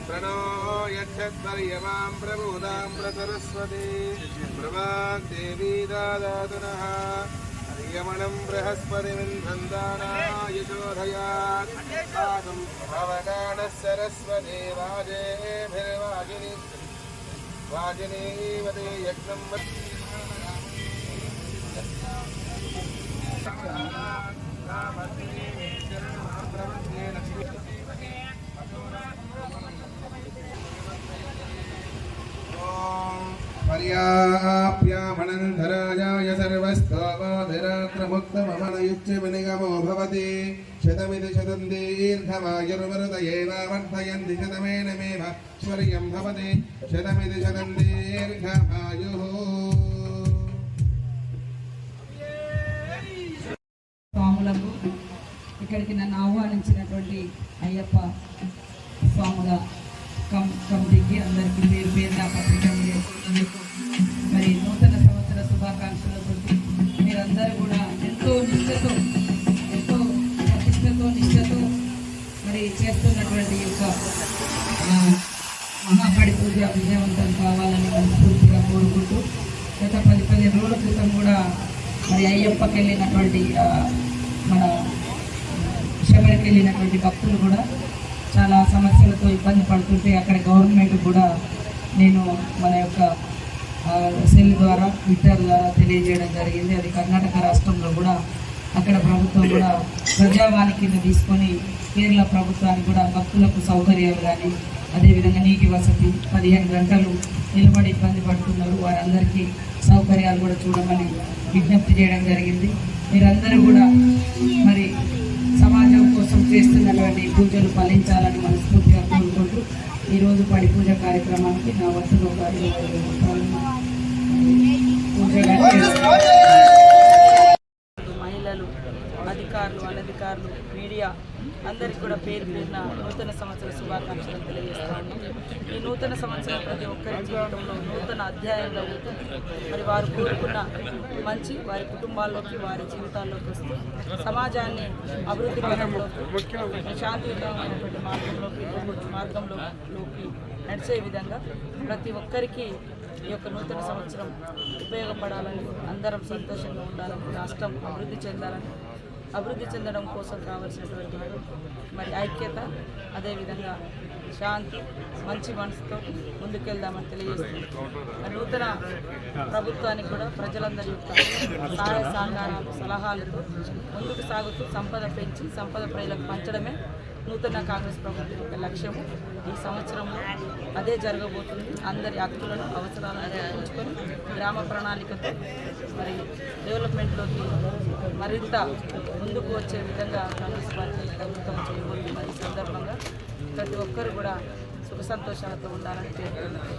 प्रणो यच्छद्वर्यमां प्रमोदां प्रसरस्वती प्रभादेवी ददातु नः यमनं बृहस्पतिमिन्धन्दानायशोधयात् पादं भवगानः सरस्वती वाजेभिर्वाजिनी वाजिनीवते यज्ञं पर्याप्यामनन्धराजाय सर्वस्तोमोधिरात्रमुक्तममनयुच्च विनिगमो भवति शतमिति शतं दीर्घमायुर्वृतयेनावर्धयन्ति शतमेनमेव श्वर्यं भवति शतमिति शतं दीर्घमायुः స్వాములకు ఇక్కడికి నన్ను ఆహ్వానించినటువంటి అయ్యప్ప స్వాముల కమిటీకి అందరికీ పేరు పేరున పత్రిక మరి నూతన సంవత్సర శుభాకాంక్షలతో మీరందరూ కూడా ఎంతో ప్రతిష్టతో నిష్ఠతో మరి చేస్తున్నటువంటి యొక్క మహాపడి పూజ విజయవంతం కావాలని మనస్ఫూర్తిగా కోరుకుంటూ గత 10-15 రోజుల క్రితం కూడా మరి అయ్యప్పకి వెళ్ళినటువంటి మన శబరికి వెళ్ళినటువంటి భక్తులు కూడా చాలా సమస్యలతో ఇబ్బంది పడుతుంటే అక్కడ గవర్నమెంట్ కూడా నేను మన యొక్క సెల్ ద్వారా ట్విట్టర్ ద్వారా తెలియజేయడం జరిగింది. అది కర్ణాటక రాష్ట్రంలో కూడా అక్కడ ప్రభుత్వం కూడా ప్రజావాణి కింద తీసుకొని కేరళ ప్రభుత్వానికి కూడా భక్తులకు సౌకర్యాలు కానీ అదేవిధంగా నీటి వసతి 15 గంటలు నిలబడి ఇబ్బంది పడుతున్నారు వారందరికీ సౌకర్యాలు కూడా చూడమని విజ్ఞప్తి చేయడం జరిగింది. మీరందరూ కూడా మరి సమాజం కోసం చేస్తున్నటువంటి పూజలు ఫలించాలని మనస్ఫూర్తిగా కోరుకుంటూ ఈరోజు పడి పూజ కార్యక్రమానికి నా వస్తువులు మహిళలు అధికారులు అనధికారులు మీడియా అందరికీ కూడా పేరు పేరున నూతన సంవత్సర శుభాకాంక్షలు తెలియజేస్తాను. ఈ నూతన సంవత్సరం ప్రతి ఒక్కరి జీవితంలో నూతన అధ్యాయంలో ఉంటుంది. మరి వారు కోరుకున్న మంచి వారి కుటుంబాల్లోకి వారి జీవితాల్లోకి వస్తూ సమాజాన్ని అభివృద్ధి పథంలోకి శాంతియుతమైనటువంటి మార్గంలోకి నడిచే విధంగా ప్రతి ఒక్కరికి ఈ యొక్క నూతన సంవత్సరం ఉపయోగపడాలని అందరం సంతోషంగా ఉండాలని రాష్ట్రం అభివృద్ధి చెందడం కోసం కావాల్సినటువంటి మరి ఐక్యత అదేవిధంగా శాంతి మంచి మనసుతో ముందుకెళ్దామని తెలియజేస్తుంది. నూతన ప్రభుత్వానికి కూడా ప్రజలందరి యొక్క సహాయ సహకారాలు సలహాలతో ముందుకు సాగుతూ సంపద పెంచి సంపద ప్రజలకు పంచడమే నూతన కాంగ్రెస్ ప్రభుత్వం యొక్క లక్ష్యము. ఈ సంవత్సరంలో అదే జరగబోతుంది. అందరి హక్కులను అవసరాలను ఉంచుకొని గ్రామ ప్రణాళికతో మరి డెవలప్మెంట్లోకి మరింత ముందుకు వచ్చే విధంగా కాంగ్రెస్ పార్టీ ప్రభుత్వం చేయబోతుంది. ఈ సందర్భంగా ప్రతి ఒక్కరు కూడా సుఖ సంతోషాలతో ఉండాలని పేర్కొన్నారు.